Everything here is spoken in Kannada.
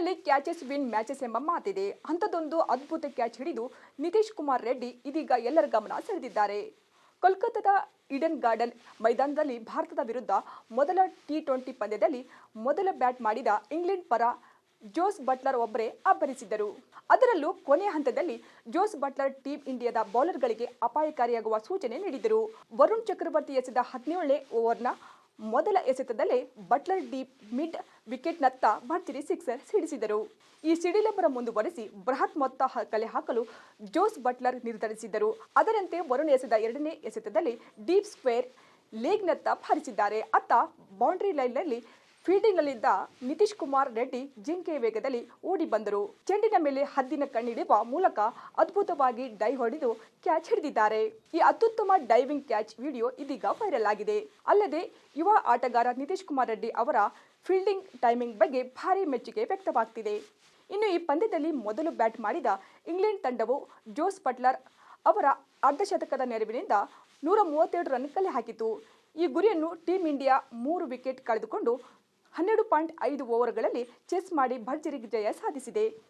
ಕ್ರಿಕೆಟ್ನಲ್ಲಿ ಕ್ಯಾಚಸ್ ವಿನ್ ಮ್ಯಾಚಸ್ ಎಂಬ ಮಾತಿದೆ. ಅಂಥದ್ದೊಂದು ಅದ್ಭುತ ಕ್ಯಾಚ್ ಹಿಡಿದು ನಿತೀಶ್ ಕುಮಾರ್ ರೆಡ್ಡಿ ಇದೀಗ ಎಲ್ಲರ ಗಮನ ಸೆಳೆದಿದ್ದಾರೆ. ಕೋಲ್ಕತ್ತಾದ ಈಡನ್ ಗಾರ್ಡನ್ ಮೈದಾನದಲ್ಲಿ ಭಾರತದ ವಿರುದ್ಧ ಮೊದಲ ಟಿ20 ಪಂದ್ಯದಲ್ಲಿ ಮೊದಲ ಬ್ಯಾಟ್ ಮಾಡಿದ ಇಂಗ್ಲೆಂಡ್ ಪರ ಜೋಸ್ ಬಟ್ಲರ್ ಒಬ್ಬರೇ ಅಬ್ಬರಿಸಿದ್ದರು. ಅದರಲ್ಲೂ ಕೊನೆಯ ಹಂತದಲ್ಲಿ ಜೋಸ್ ಬಟ್ಲರ್ ಟೀಮ್ ಇಂಡಿಯಾದ ಬೌಲರ್ಗಳಿಗೆ ಅಪಾಯಕಾರಿಯಾಗುವ ಸೂಚನೆ ನೀಡಿದರು. ವರುಣ್ ಚಕ್ರವರ್ತಿ ಎಸೆದ 17ನೇ ಓವರ್ನ ಮೊದಲ ಎಸೆತದಲ್ಲೇ ಬಟ್ಲರ್ ಡೀಪ್ ಮಿಡ್ ವಿಕೆಟ್ನತ್ತ ಭರ್ಜರಿ ಸಿಕ್ಸರ್ ಸಿಡಿಸಿದರು. ಈ ಸಿಡಿಲಬ್ಬರ ಮುಂದುವರೆಸಿ ಬೃಹತ್ ಮೊತ್ತ ಕಲೆ ಹಾಕಲು ಜೋಸ್ ಬಟ್ಲರ್ ನಿರ್ಧರಿಸಿದ್ದರು. ಅದರಂತೆ ವರುಣ್ ಎಸೆದ 2ನೇ ಎಸೆತದಲ್ಲಿ ಡೀಪ್ ಸ್ಕ್ವೇರ್ ಲೆಗ್ನತ್ತ ಹಾರಿಸಿದ್ದಾರೆ. ಅತ್ತ ಬೌಂಡ್ರಿ ಲೈನ್ನಲ್ಲಿ ಫೀಲ್ಡಿಂಗ್ನಲ್ಲಿದ್ದ ನಿತೀಶ್ ಕುಮಾರ್ ರೆಡ್ಡಿ ಜಿಂಕೆಯ ವೇಗದಲ್ಲಿ ಓಡಿ ಬಂದರು. ಚೆಂಡಿನ ಮೇಲೆ ಹದ್ದಿನ ಕಣ್ಣಿಡುವ ಮೂಲಕ ಅದ್ಭುತವಾಗಿ ಡೈವ್ ಹೊಡೆದು ಕ್ಯಾಚ್ ಹಿಡಿದಿದ್ದಾರೆ. ಈ ಅತ್ಯುತ್ತಮ ಡೈವಿಂಗ್ ಕ್ಯಾಚ್ ವಿಡಿಯೋ ಇದೀಗ ವೈರಲ್ ಆಗಿದೆ. ಅಲ್ಲದೆ ಯುವ ಆಟಗಾರ ನಿತೀಶ್ ಕುಮಾರ್ ರೆಡ್ಡಿ ಅವರ ಫೀಲ್ಡಿಂಗ್ ಟೈಮಿಂಗ್ ಬಗ್ಗೆ ಭಾರೀ ಮೆಚ್ಚುಗೆ ವ್ಯಕ್ತವಾಗ್ತಿದೆ. ಇನ್ನು ಈ ಪಂದ್ಯದಲ್ಲಿ ಮೊದಲು ಬ್ಯಾಟ್ ಮಾಡಿದ ಇಂಗ್ಲೆಂಡ್ ತಂಡವು ಜೋಸ್ ಬಟ್ಲರ್ ಅವರ ಅರ್ಧಶತಕದ ನೆರವಿನಿಂದ 132 ರನ್ ಕಲೆ ಹಾಕಿತು. ಈ ಗುರಿಯನ್ನು ಟೀಂ ಇಂಡಿಯಾ 3 ವಿಕೆಟ್ ಕಳೆದುಕೊಂಡು 12.5 ಓವರ್ಗಳಲ್ಲಿ ಚೇಸ್ ಮಾಡಿ ಭರ್ಜರಿ ಜಯ ಸಾಧಿಸಿದೆ.